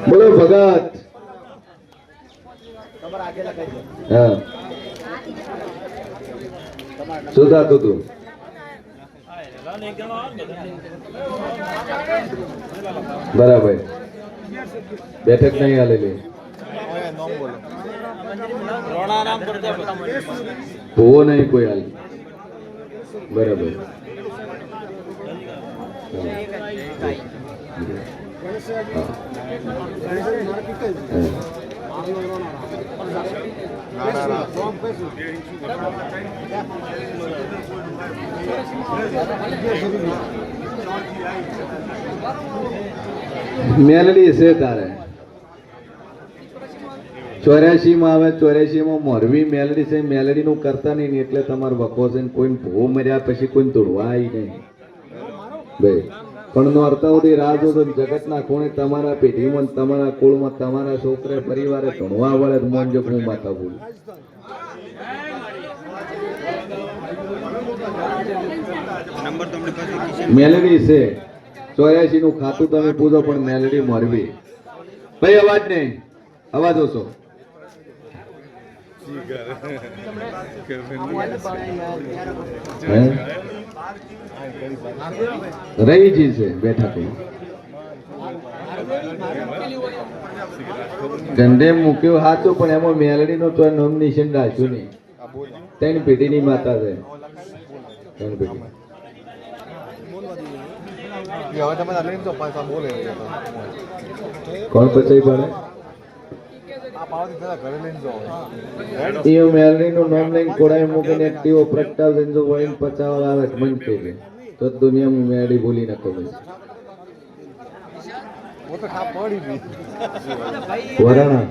બોલો ભગત. હા શું થતું હતું? બરાબર. બેઠક નહીં હાલેલી. ભૂવો નહીં કોઈ હાલ. બરાબર. મેલડી છે તારે 84 માં આવે. 84 માં મોરવી મેલડી છે. મેલડી નું કરતા નહીં એટલે તમારે વખો છે. કોઈ ભૂ મર્યા પછી કોઈ તોડવા નહીં ભાઈ. પણ નોરતા સુધી રાહ જોતો જગતના ખૂણે તમારા પેઢીમાં તમારા કુળમાં તમારા છોકરા પરિવારે ધણવા વળે મોન જો હું માતા બોલું. મેલડી છે 84 નું ખાતું તમે પૂછો પણ મેલડી મોરવી. ભાઈ અવાજ નહીં, અવાજ ઓછો. રહીજી છે બેઠા તો ગંધે મૂક્યો હાથું પણ એમાં મેલડી નો તો નામ નિશાન રાખ્યું નહીં. 3 પેઢીની માતા છે. 3 પેઢી. કોણ પછી પડે? એ મેલડી નું નામ લઈને કોડાઈ મૂકીને એક્ટિવો પ્રગટાવ દેજો વહીને પચાવવા આવે મન કે તો દુનિયામાં મેલડી બોલી નાખો. વરાણા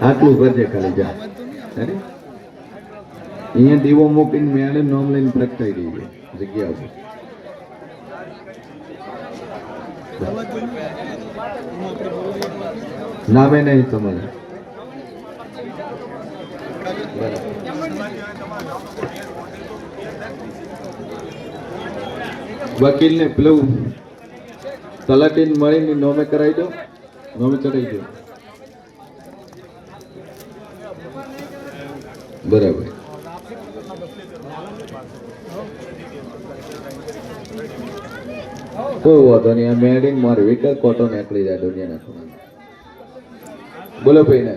આટલું કરજે ખાલી જા. અહીંયા દીવો મૂકીને મેળે નામ લઈને પ્રગટાઈ દઈએ જગ્યા ઉપર. નામે નહીં તમારે. વકીલ ને પેલું તલાટી મળીને નોમે કરાવી દો. નોમે ચડાવી દો. બરાબર. કોઈ વાંધો નહીં. આ મેડિંગ મારી વિકર કોટો નીકળી જાય દુનિયાના ખૂણા. બોલો ભાઈ ને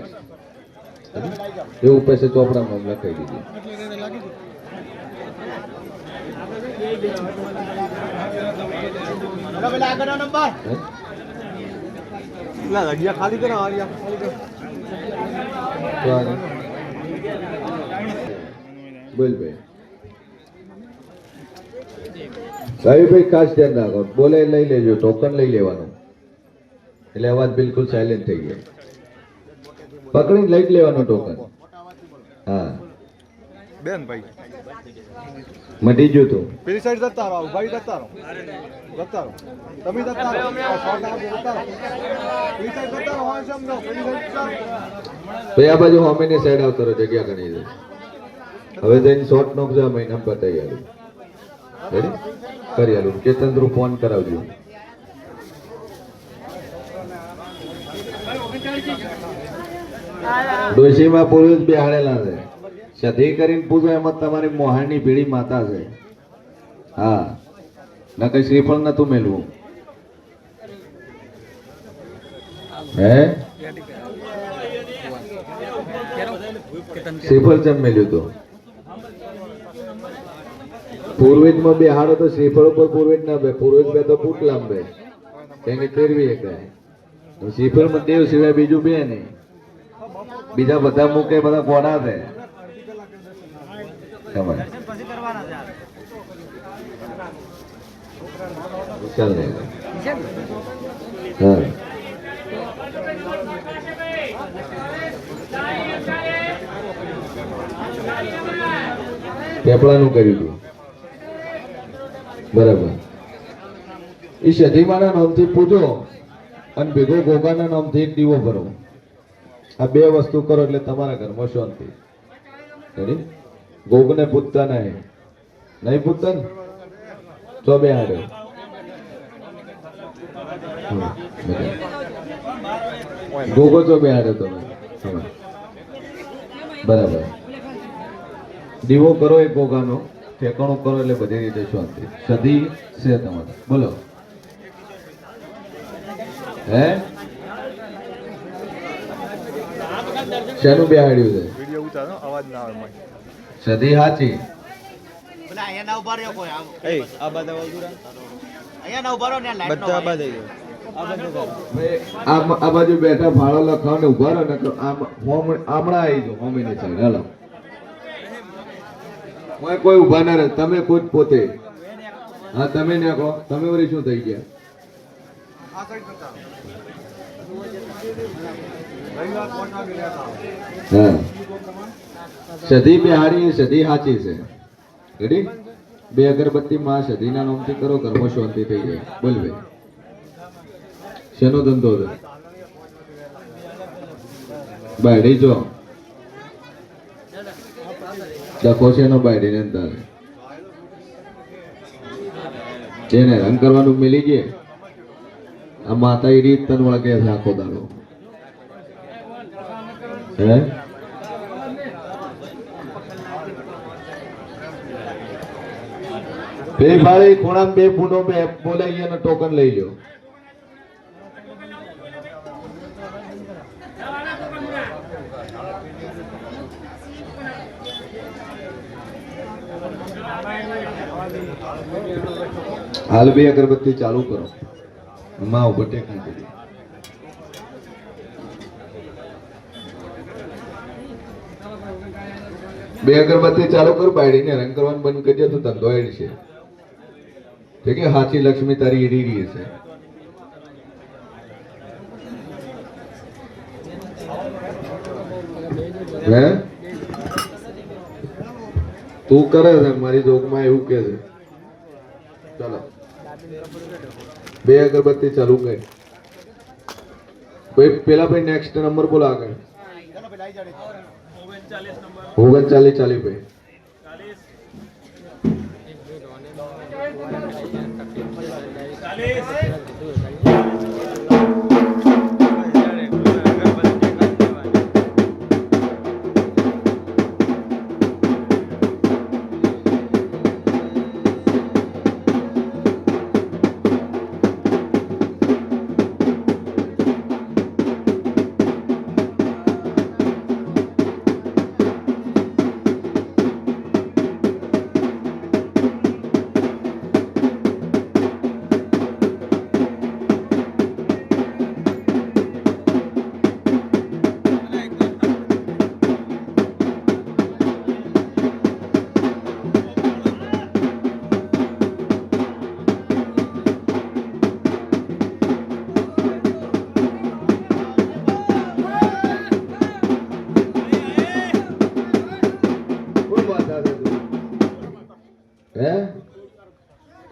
એવું પૈસે ચોપડામાં લખાઈ દીધી. ખાલી કરો બોલ ભાઈ. ભાઈ ખાસ ધ્યાન રાખો. બોલે લઈ લેજો. ટોકન લઈ લેવાનું એટલે અવાજ બિલકુલ સાયલેન્ટ થઈ ગયો. પકડીને લઈ જ લેવાનું ટોકન. હા બેન ભાઈ મટી ગયું તું. પેલી સાઈડ જતા રહો ભાઈ. જતા રહો તમે જતા રહો. ભાઈ આ બાજુ હોમીની સાઈડ આવતો રહો. જગ્યા ઘણી છે. હવે જઈને શોર્ટ નો મહિના બતાવી આવ્યું. રેડી કરી આલું. કેતન ફોન કરાવજો. ડોશીમાં પુરુષ બેહાડેલા છે. સધી કરીને પૂછો એમાં તમારી મોહાણની પીળી માતા છે. હા ન કઈ શ્રીફળ નતું મેળવું. હે શ્રીફળ ચમ મેળ્યું હતું? પૂર્વેજ માં બે હાડો તો શ્રીફળ ઉપર પૂર્વેજ ના બે. પૂર્વેજ બે તો ફૂટ લાંબે કેમ કે ફેરવી શકાય. શ્રીફળ માં દેવ સિવાય બીજું બે નહીં. બીજા બધા મૂકે બધા ગોળા છે. ચાલ હા પેપડાનું કર્યું હતું. બરાબર. એ સધીમાના નામથી પૂજો અને ભેગો ગોગાના નામથી એક દીવો ભરો. આ બે વસ્તુ કરો એટલે તમારા ઘરમાં શાંતિ. ગોગને પૂછતા નહીં પૂછતા ને તો બે હાડ્યો ગોગો તો બે હાડ્યો તમે બરાબર દીવો કરો એક ગોગાનો ઠેકાણું કરો એટલે બધી રીતે શાંતિ સદી છે તમારે બોલો હે શેનું બેહાડ્યું છે વિડિયો ઉતારો અવાજ ના આવે મને સદી હાચી પેલા અહીંયા ના ઉભા રહ્યો કોઈ આમ એ આ બધા વગુરા અહીંયા ના ઉભા રહ્યો ને લાઈટ બધા આબા થઈ ગયો આ બધું કરો આ બાજુ બેઠા ફાળો લખાવ ને ઉભા રહો ને હમણાં આવી જાઓ મમ્મીની સાઈડ હાલો કોઈ ઉભા ના રહે તમે ખુદ પોતે હા તમે ને કહો તમે વળી શું થઈ ગયા હા સદી બિહારી સદી સાચી છે રેડી બે અગરબત્તી માં સદીના નામથી કરો કર્મ શાંતિ થઈ જાય બોલ ભાઈ શેનો ધંધો છે બાયડી જો ડખો છે એનો બાયડી ને તારે જેને રંગ કરવાનું મિલી ગયા આ માતા એ રીત તન વળગે છે આખો દાડો હે બે ફાળી ખૂણા બે ફૂટો બે બોલાઈ અને ટોકન લઈ લ્યો હાલ બે અગરબત્તી ચાલુ કરો માં ઉપર ટેકની કરી બે અગરબત્તી ચાલુ કર બાયડીને રંગ કરવાનું બંધ કરી દે તો ધંધો એડ છે ઠીક है हाथी लक्ष्मी तारी एडी रही है हैं तू करे છે મારી જોગમાં એવું કે છે ચાલો બે અગરબત્તી ચાલુ કરી ભાઈ પેલા ભાઈ નેક્સ્ટ નંબર બોલો આગળ 39 ચાલી ભાઈ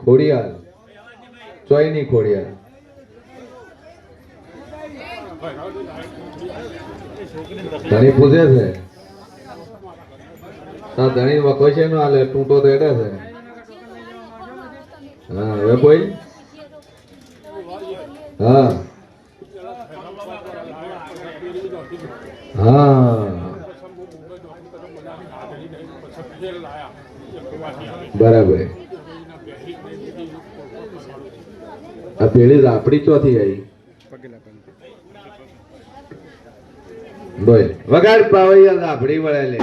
ખોડિયાલ ચોયની ખોડિયાલ ધણી પૂછે છે ધણી વખો છે નો હાલે ટૂંટો તો એડે છે હા હવે કોઈ હા હા બરાબર આ પેલી રાપડી ચોથી આવી બોલ વગાડ પાવૈયા રાપડી વળે લે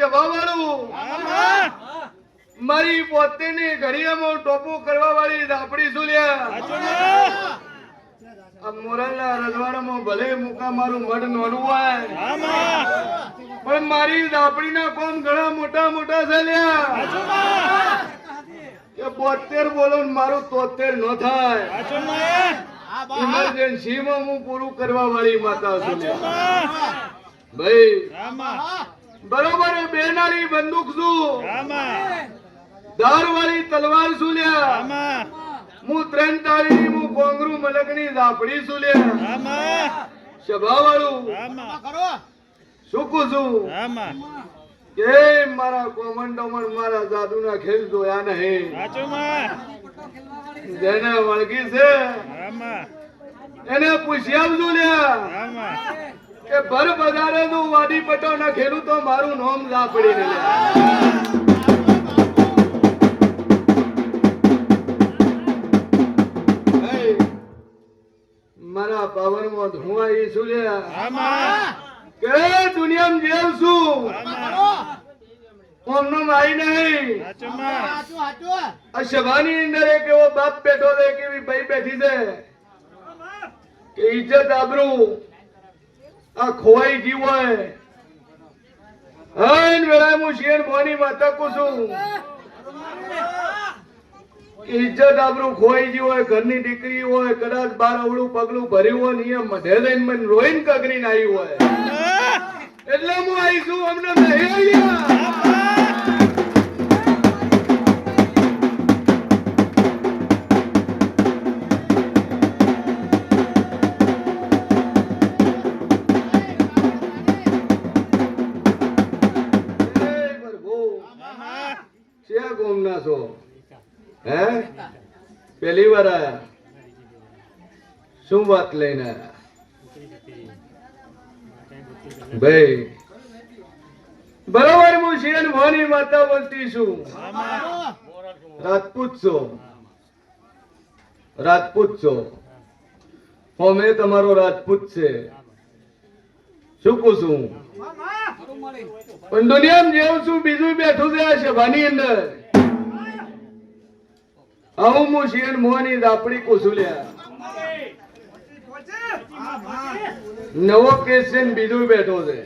સભાવાળું મારી પોતેની ઘડીયામાં ટોપો કરવા વાળી દાપડી શું લ્યા આ મોરલના રજવાડામાં ભલે મુકા મારું મઢ નોનું હોય પણ મારી દાપડીના કોમ ઘણા મોટા મોટા છે લ્યા કે 72 બોલો ને મારું 73 ન થાય ઇમરજન્સીમાં હું પૂરું કરવા વાળી માતા છું લ્યા ભાઈ બરોબર બે નાળી બંદૂક છું ધાર વાળી તલવાર છું લ્યા હું 3 તાળી હું કોંગરું મલકની દાપડી છું લ્યા સભા વાળું સુકું છું કે મારા કોમંડોમાં મારા જાદુના ખેલ જોયા નહીં જેને વળગી છે એને પૂછી આવજો લ્યા કે ભર બજારે નું વાડી પટો ના ખેલું તો મારું નામ દાપડી ને મારા પાવર માં ધુઆ ઈ શું લ્યા કે દુનિયામાં જેવ છું ઓમનો માઈ નહીં આ સભાની અંદર એક એવો બાપ બેઠો છે એક એવી ભાઈ બેઠી છે કે ઇજ્જત આબરૂ આ ખોવાઈ ગયું હોય હન વેળા હું શિયર મોની માતા કો છું ઇજ્જત આબરૂ ખોવાઈ ગયું હોય ઘરની દીકરી હોય કદાચ બાર અવળું પગલું ભર્યું હોય ને મઢે લઈને મને રોઈને કગરીને આવી હોય એટલે હું આવીશું અમને નહીં હે પેલી વાર આયા શું વાત લઈને આયા ભાઈ બરોબર હું શિયન મોની માતા બોલતી છું રાજપૂત છો અમે તમારો રાજપૂત છે શું કહું છું પણ દુનિયામાં જેવું છું બીજું બેઠું છે આ સભાની અંદર આવું હું શિયન મોની દાપડી કુસુલ્યા નવો કેસ છે ને બીજું બેઠો છે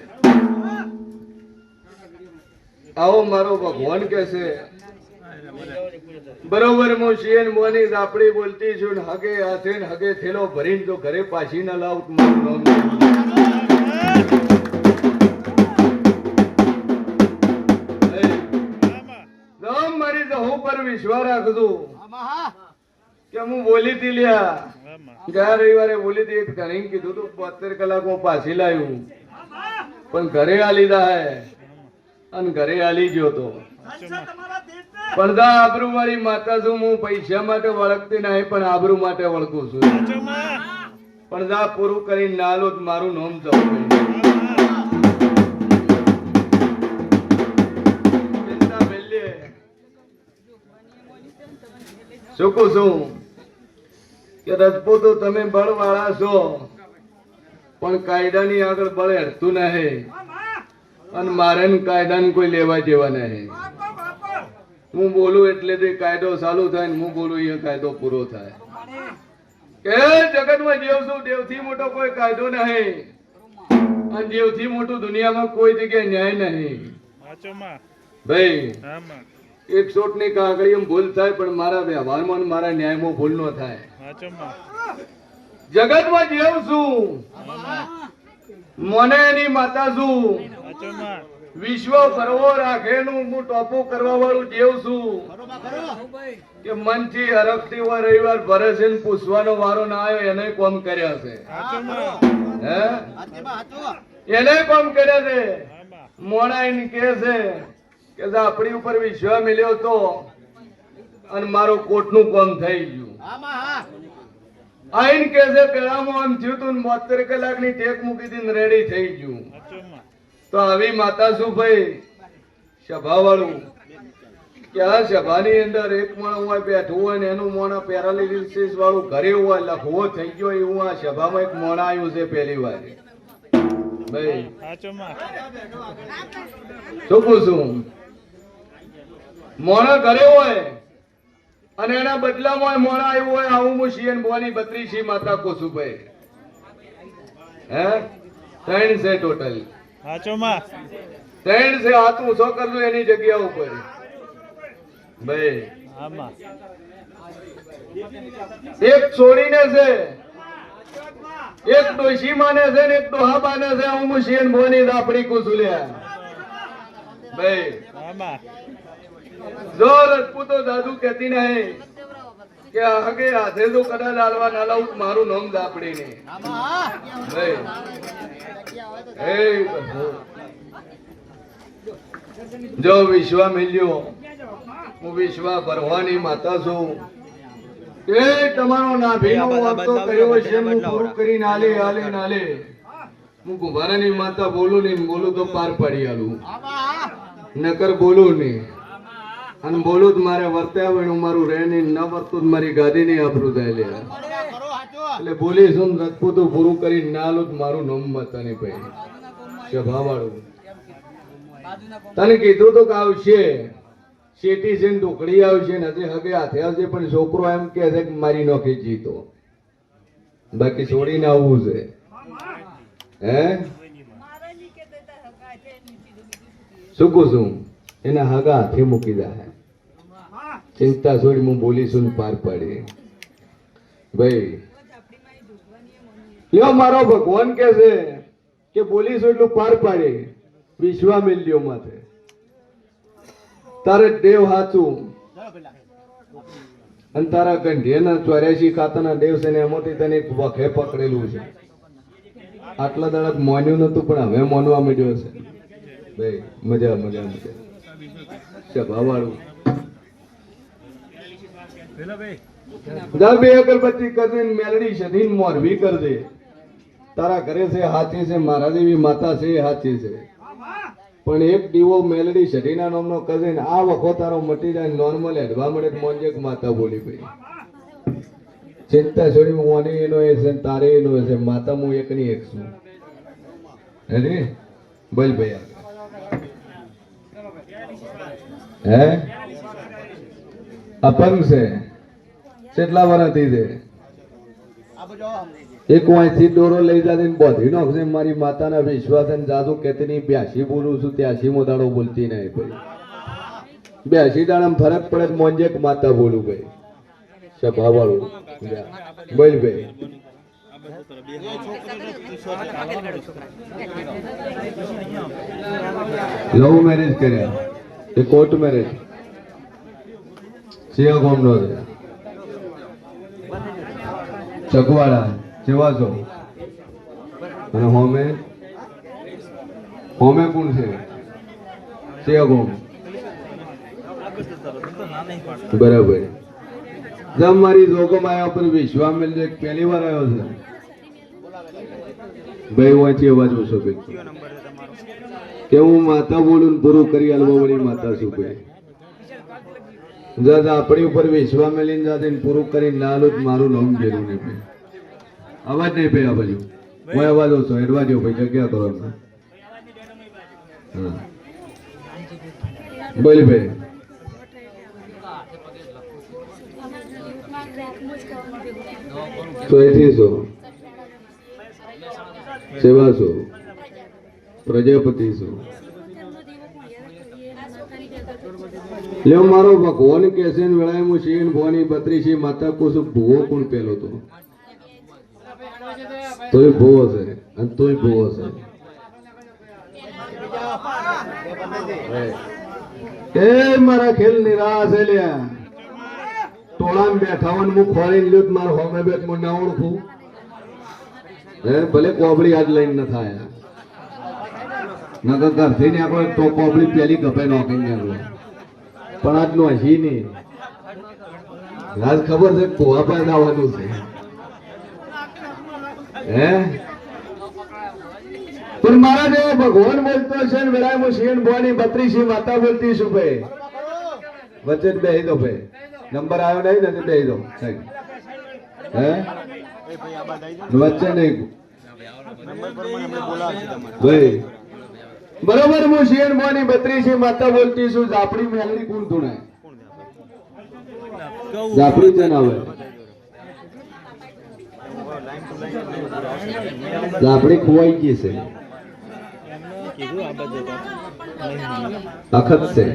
આવો મારો ભગવાન કે છે બરોબર હું શિયન મોની દાપડી બોલતી છું ને હગે હાથે ને હગે થેલો ભરીને જો ઘરે પાછી ના લાવ મારું નામ મારી તો હું પર વિશ્વાસ રાખજો કે હું બોલી હતી લ્યા ગયા રવિવારે બોલી હતી એક ધણી કીધું તું 72 કલાકમાં પાછી લાવ્યું પણ ઘરે આ લીધા હે અને ઘરે આલી ગયો તો પણ દા આબરૂ વાળી માતા છું હું પૈસા માટે વળગતી નહીં પણ આબરૂ માટે વળગું છું પણ દા પૂરું કરીને ના લો મારું નામ જવું શું કહું છું કે રજપૂતો તમે બળવાળા છો પણ કાયદાની આગળ બળ હેરતું નહીં અને મારે કાયદાને કોઈ લેવા જેવા નહીં હું બોલું એટલે તે કાયદો ચાલુ થાય ને હું બોલું એ કાયદો પૂરો થાય કે જગતમાં જેવ છું દેવથી મોટો કોઈ કાયદો નહીં અને દેવથી મોટું દુનિયામાં કોઈ જગ્યાએ ન્યાય નહીં ભાઈ 100 ની કાગળીમાં ભૂલ થાય પણ મારા વ્યવહારમાં અને મારા ન્યાયમાં ભૂલ ન થાય જગતમાં જેવ છું મને એની માતા છું વિશ્વ ભરવો રાખેનું હું ટોપો કરવા વાળું જેવ છું કે મનથી હરખથી હોય રવિવાર ભરે છે ને પૂછવાનો વારો ના આવ્યો એને કોમ કર્યા છે હે એને કોમ કર્યા છે મોણા એને કે છે કે આપણી ઉપર વિશ્વાસ મળ્યો તો અને મારો કોટનું કામ થઈ ગયું આઈન કે છે પેલામાં આમ થયું તું 72 કલાકની ટેક મૂકી દીને રેડી થઈ ગયું તો આવી માતા શું ભાઈ સભા વાળું કે આ સભાની અંદર એક માણસ હોય બેઠું હોય ને એનું મોણા પેરાલિસિસ વાળું ઘરે હોય લખવો થઈ ગયો એવું આ સભામાં એક મોણા આવ્યું છે પહેલી વાર ભાઈ સાચોમાં શું પૂછું મોણા ઘરે હોય અને એના બદલામાં મોણા આવ્યું હોય આવું હું શિયન બોની 32 માતા કોસુભાઈ હે 3 છે ટોટલ સાચોમાં 3 છે હાથ ઊંચો કરજો એની જગ્યા ઉપર ભાઈ આમાં એક છોડીને છે એક ડોશી માને છે ને એક ડોહા માને છે હું શિયન બોની દાપડી કુસુલ્યા ભાઈ આમાં જો રજપૂતો દાદુ કહેતી નહીં કે આગે હાથે તો કડા લાલવા ના લાવું તો મારું નામ દાપડી ને ભાઈ એ પ્રભુ. જો વિશ્વા મિલ્યો હું વિશ્વા ભરવાની માતા છું એ તમારો નાભીનો વર્તો કર્યો છે હું પૂરું કરી નાલે હાલે નાલે હું કુંભારાની માતા બોલું નહીં બોલું તો પાર પાડી આલું નકર બોલું નહીં અને બોલું જ મારે વર્ત્યા વેણું મારું રહે નહીં ન વર્તું જ મારી ગાદી નહીં આબરૂ થાય લે એટલે બોલીશું ને રજપૂતો પૂરું કરી ના આલું જ મારું નામ મતાની ભાઈ સભાવાળું તને કીધું તો કે આવશે શેટી છે ને ઢોકળી આવશે ને હજી હગે હાથે આવશે પણ છોકરો એમ કે છે કે મારી નોખી જીતો બાકી છોડીને આવવું છે હે શું કહું છું એના હગા હાથે મૂકી જાય ચિંતા છોડી હું બોલીશું ને પાર પાડી ભાઈ લ્યો મારો ભગવાન કે છે કે બોલીશું એટલું પાર પાડી વિશ્વા મિલ્યો માથે તારે દેવ હાચું અને તારા ગંઢિયાના 84 ખાતાના દેવ છે ને એમાંથી તને એક વખે પકડેલું છે આટલા દાડા મોન્યું નતું પણ હવે મોનવા માંડ્યો છે ભાઈ મજા મજા મજા સભાવાળું જા બે અગરબત્તી કરજે ને મેલડી સધીન મોરવી કરજે તારા ઘરે છે હાચી છે મારા જેવી માતા છે એ હાચી છે પણ એક દીવો મેલડી સઢીના નામનો કઝિન આ વખો તારો મટી જાય નોર્મલ હેડવા મળે તો મોંજેક માતા બોલી ભાઈ ચિંતા છોડી મોની એનો એ છે તારે એનો એ છે માતા હું એકની એક છું હે બોલ ભાઈ હે અપંગ છે કેટલા વર્ષથી છે એક વાંચી દોરો લઈ જાય ને બોધી નાખશે મારી માતાના વિશ્વાસ અને જાદુ કેતની 82 બોલું છું 83 મો દાડો બોલતી નહીં ભાઈ 82 દાડામાં ફરક પડે તો મોંજેક માતા બોલું ભાઈ સભાવાળું બોલ ભાઈ લવ મેરેજ કર્યા એ કોર્ટ મેરેજ સિયા ગામનો છે ચકવાડા જેવા છો અને હોમે હોમે કોણ છે સિયા ગામ બરાબર જમ મારી જોગમ આયા પર વિશ્વામિલ એક પહેલી વાર આવ્યો છે ભાઈ વાંચી અવાજ ઓછો કે હું માતા બોલું પૂરું કરી આલવા વાળી માતા છું ભાઈ જજ આપણી ઉપર વિશ્વામિલીન જાતે પૂરું કરી નાલું મારું નામ જેલું નહીં ભાઈ અવાજ નહીં ભાઈ આ બાજુ હું અવાજ ઓછો એડવા જો ભાઈ જગ્યા કરો હા બોલ ભાઈ તો એથી છો સેવા છો પ્રજાપતિ છો લ્યો મારો ભગવાન કે છે ને વેળાએ હું શિયન ભવાની 32 માતા કોસ ભૂવો કોણ પેલો તો તોય ભૂવો છે અને તોય ભૂવો છે એ મારા ખેલ નિરાશ છે લ્યા ટોળામાં બેઠા હોય હું ખોળીને લ્યો મારો હોમે બેઠ હું ના ઓળખું હે ભલે કોબડી આજ લઈને ન થાય નકર ઘરથી ને આપણે તો કોબડી પેલી ગપે નોખીને નીકળે પણ આજનો હસી નહીં આજ ખબર છે પોવા પાસે આવવાનું છે હે પણ મારા જેવો ભગવાન બોલતો છે ને વેળાએ હું શિયન ભવાની 32 માતા બોલતી છું ભાઈ વચ્ચે જ બેહી દો ભાઈ નંબર આવ્યો નહીં ને બેહી દો સાહેબ હે વચ્ચે નહીં નંબર પ્રમાણે અમે બોલાવશું તમને. ભાઈ બરોબર હું શિયન મોની 32 માતા બોલતી છું ઝાપડી મેલડી કોણ તુણે ઝાપડી છે ને હવે ઝાપડી ખોવાઈ ગઈ છે કીધું આ બધે અખત છે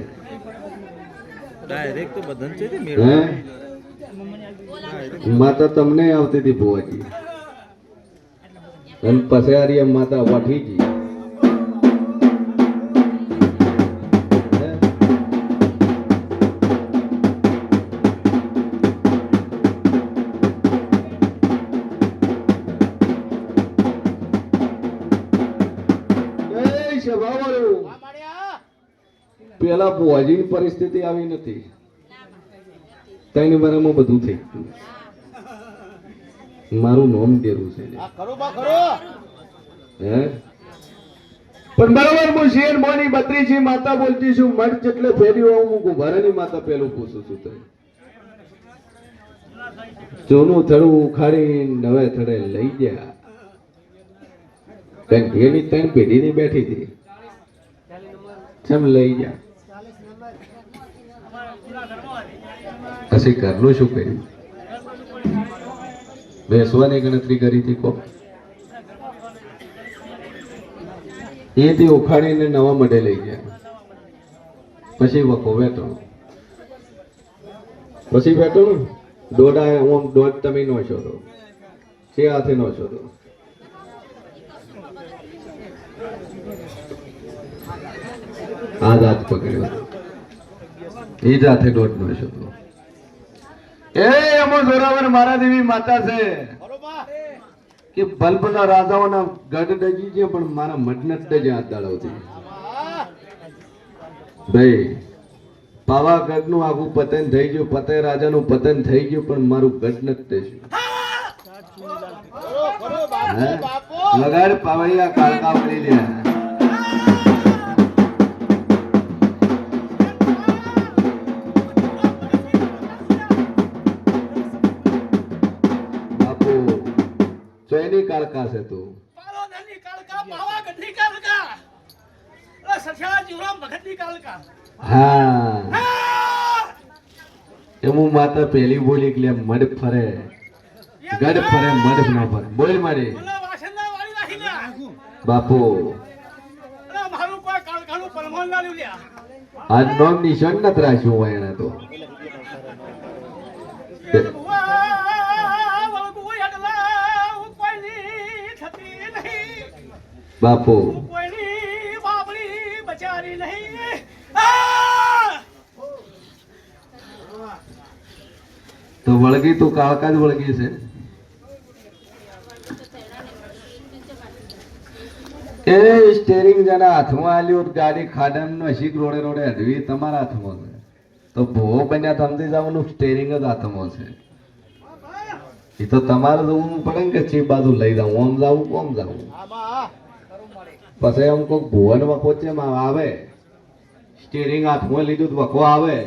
ડાયરેક્ટ તો બધાને છે તે હે મેળો માતા તમને આવતી હતી ભુવાજી અને પછી આરી એમ માતા વાઠી ગઈ એ સભાવાળો પેલા ભુવાજીની પરિસ્થિતિ આવી નથી તઈને બરામાં બધું થઈ ગયું મારું નામ દેરું છે આ ખરું બા ખરું હે પણ બરાબર હું શેર મોની 32 માતા બોલતી છું મઠ જેટલે ફેર્યો હું ગુભારાની માતા પેલું પૂછું છું તને જૂનું થડું ઉખાડી નવે થડે લઈ ગયા કઈ ભેની ત્રણ પેઢીની બેઠી હતી કેમ લઈ ગયા પછી ઘરનું શું કર્યું બેસવાની ગણતરી કરી હતી કોક એથી ઉખાડીને નવા મઢે લઈ ગયા પછી વખો વેટણું પછી વેટણું દોઢ તમે નો શોધો છે હાથે નો શોધો આ હાથ પકડ્યો એ જ હાથે દોઢ નો શોધો એ અમો જોરાવર મારા દેવી માતા છે ખરું બા કે ભલભલા રાજાઓના ગઢ ડજી છે પણ મારા મઢને જ ડજે હાથ દાડાવતી ભાઈ પાવાગઢ નું આખું પતન થઈ ગયું પતે રાજાનું પતન થઈ ગયું પણ મારું ગઢ નથી થયું ખરું ખરું હે? બાપુ લગાડ પાવડિયા કાળકા વળી લે બાપુ ચોયની કાળકા છે તું પાલોદરની કાળકા, પાવાગઢની કાળકા, અરે સઠિયાણા જીવરામ ભગતની કાળકા. હા આ! એમ હું માતા પેલી બોલી કે લે મઢ ફરે ગઢ ફરે મઢ ન ફરે બોલ મારી મને વાસણના વાળી નાખી લ્યા. બાપુ અરે મારું કોઈ કાળકાનું પરમાન ના લ્યું લ્યા. આજ નોમ નિશાન નથી રાખ્યું હોય એને તો વાહ, વળગું યડલા, હું કોઈની થતી નહીં. બાપુ હું કોઈની બાબડી બચારી નહીં. આ! તો વળગી તું કાળકા જ વળગી છે એ સ્ટેરિંગ જેના હાથમાં આલ્યું ગાડી ખાડામાં નસીક રોડે રોડે હડવી તમારા હાથમાં છે તો ભૂવો બન્યા સમજી જવાનું સ્ટેરિંગ જ હાથમાં છે એ તો તમારે જવું પડે ને કે ચી બાજુ લઈ જાઉં આમ જાવું કોમ જાવું આમાં પછી એમ કોઈક ભુવન વખો છે એમાં આવે સ્ટેરિંગ હાથમાં લીધું તો વખો આવે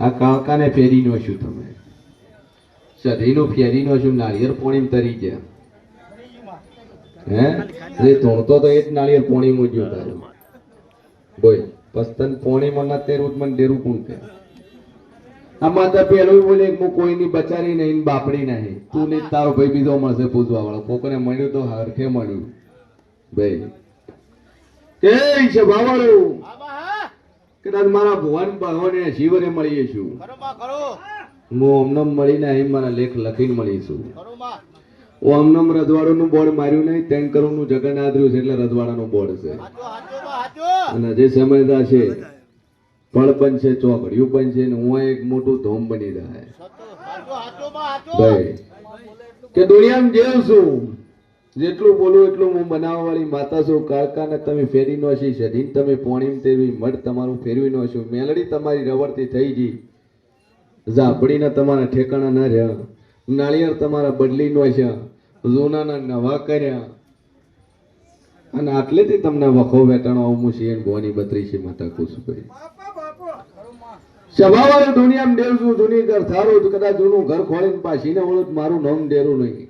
આ કાળકાને ફેરી નો શું તમે સધીનું ફેરી નો શું નાળિયેર પોણી તરી ગયા હે એ ધોણતો તો એ જ નાળિયેર પોણી મૂક્યું તારું બોય પસ્તન પોણીમાં ના તેરું મને ડેરું કોણ કે આ માતા પેલું બોલે હું કોઈની બચારી નહીં બાપડી નહીં તું નહીં તારો ભાઈ બીજો મળશે પૂછવા વાળો કોકને મળ્યું તો હરખે મળ્યું ભાઈ કે છે ભાવાળું આમાં કદાચ મારા ભુવન ભગવાને શિવરે મળીએ છું ખરું બા ખરું હું અમને મળીને અહીં મારા લેખ લખીને મળીશું ખરું બા હું અમને રજવાડું બોર્ડ માર્યું નહીં 3 કરોડનું જગન આદર્યું છે એટલે રજવાડાનું બોર્ડ છે હાચું હાચું બા હાચું અને જે સમજદાર છે ફળ બનશે ચોકડિયું બનશે ને હું એક મોટું ધોમ બની જાય હાચું હાચું બા હાચું ભાઈ કે દુનિયામાં જેવ છું જેટલું બોલું એટલું હું બનાવવા વાળી માતા છું કાળકાને તમે ફેરી નો છી સધીન તમે પોણીમ તેવી મઢ તમારું ફેરવી નો છું મેલડી તમારી રવડતી થઈ ગઈ ઝાપડીના તમારા ઠેકાણા ના રહ્યા નાળિયેર તમારા બદલી નો છે જૂનાના નવા કર્યા અને આટલેથી તમને વખો વેટાણો હું શિયન ભવાની 32 માતા કુશું કરી સભાવાળું દુનિયામાં દેવ છું જૂની ઘર થારું કદાચ જૂનું ઘર ખોલીને પાછીને વળું મારું નામ ડેરું નહીં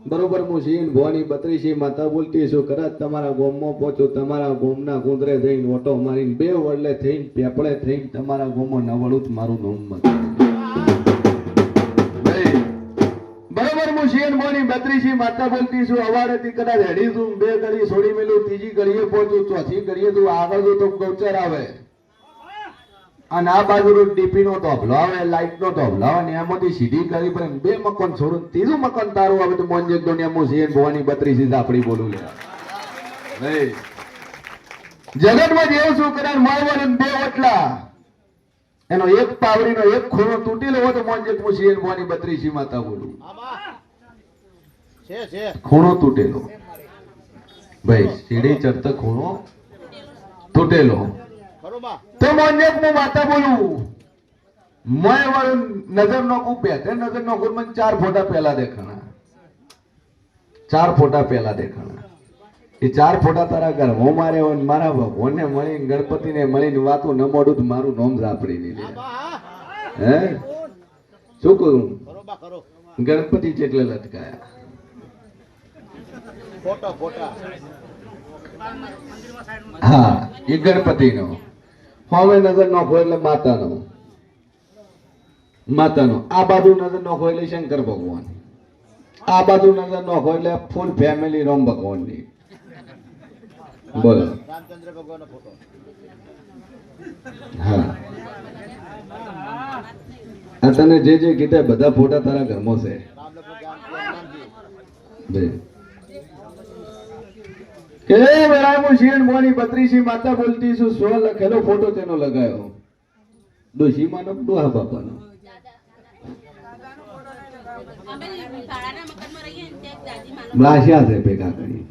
બરોબર હું સિંહ ભવાની બત્રીસી માતા બોલતી છું કદાચ તમારા ગોમમાં પહોંચો તમારા ગોમના કુંદરે થઈને ઓટો મારીને બે વડલે થઈને પેપળે થઈને તમારા ગોમમાં નવડું જ મારું નોમ મત બરોબર હું સિંહ ભવાની બત્રીસી માતા બોલતી છું અવાડેથી કદાચ હેડી તું બે ઘડી છોડી મેલું ત્રીજી ઘડીએ પહોંચું ચોથી ઘડીએ તું આગળ જો તો ગૌચર આવે અને આ બાજુ ડીપી નો તોફલો આવે લાઈટ નો તોફલો આવે ને એમાંથી સીધી કરી પડે બે મકાન છોડું ત્રીજું મકાન તારું આવે તો મોંજેક દુનિયા હું સિંહ ભવાની બત્રીસી આપડી બોલું લે નહીં જગતમાં જેવું શું કદાચ મળવાનું બે ઓટલા એનો એક પાવડીનો એક ખૂણો તૂટેલો હોય તો મોંજેક હું સિંહ ભવાની બત્રીસી માતા બોલું આમાં છે ખૂણો તૂટેલો ભાઈ સીડી ચડતો ખૂણો તૂટેલો ખરું બા તો મોંજેક હું માતા બોલું મેં વાળું નજર નોકું બેઠે નજર નોકું મને 4 ફોટા પહેલા દેખાણા 4 ફોટા પહેલા દેખાણા એ 4 ફોટા તારા ઘર હું મારે હોય ને મારા ભગવાનને મળીને ગણપતિને મળીને વાતું ન મોડું તો મારું નામ ઝાપડી નહીં લે આમાં હે શું કહું ખરો બા ખરો ગણપતિ જેટલે લટકાયા ફોટા હા એ ગણપતિનો હવે નજર નોખો એટલે માતાનો આ બાજુ નજર નોખો એટલે શંકર ભગવાન આ બાજુ નજર નોખો એટલે ફૂલ ફેમિલી રામ ભગવાનની બોલો રામચંદ્ર ભગવાનનો ફોટો હા આ તને જે જે કીધા બધા ફોટા તારા ઘરમાં છે રામ લખન જાનકી બે હનુમાનજી કે વેળાએ હું શિયણ મોની બત્રીસી માતા બોલતી છું સ્વ લખેલો ફોટો તેનો લગાયો ડોશી માનો ડોહા બાપાનો રાશા છે ભેગા કરી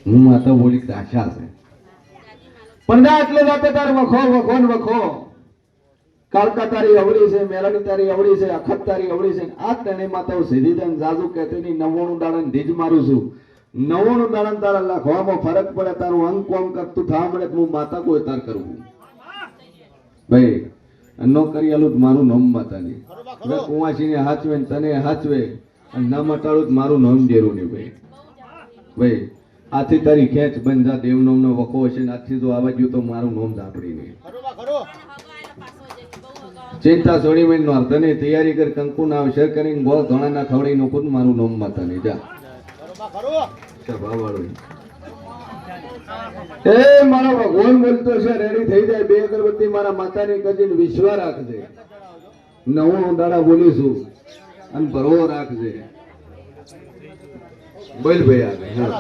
હું માતા બોલી રાશા છે પણ ના એટલે જાતે તાર વખો કાલકા તારી અવળી છે મેલડી તારી અવળી છે અખત તારી અવળી છે આ ત્રણેય માતાઓ સીધી તને જાજુ કહેતી ની 99 દાડન ધીજ મારું છું 99 દાડન તારા લખવામાં ફરક પડે તારું અંગ કોમ કરતું થા મળે હું માતા કોઈ તાર કરવું ભાઈ નો કરી આલું મારું નામ માતાની મેં કુવાસીને હાચવે ને તને હાચવે અને ન મટાડું મારું નામ દેરું નહીં ભાઈ આથી તારી ખેંચ બંધા દેવનામ નો વખો હશે ને આથી જો આવા ગયું તો મારું નામ ઝાપડી નહીં ખરું બા ખરું ચિંતા છોડી મેં નોર્ધની તૈયારી કરી કંકુ ના અવસર કરીને બહુ ઘણા ના ખવડી નો ખુદ મારું નામ માતાની જા ખરું બા ખરું સભા વાળું એ મારો ભગવાન બોલતો છે રેડી થઈ જાય બે અગરબત્તી મારા માતાની કજીને વિશ્વા રાખજે 99 દાડા બોલીશું અને ભરવો રાખજે બોલ ભાઈ આગળ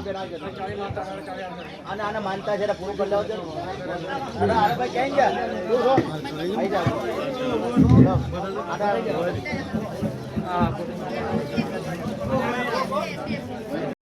આને માનતા જરા પૂરું કરી લાવજો અરે ભાઈ ક્યાં ગયા તું રો આઈ જા આને આવી જા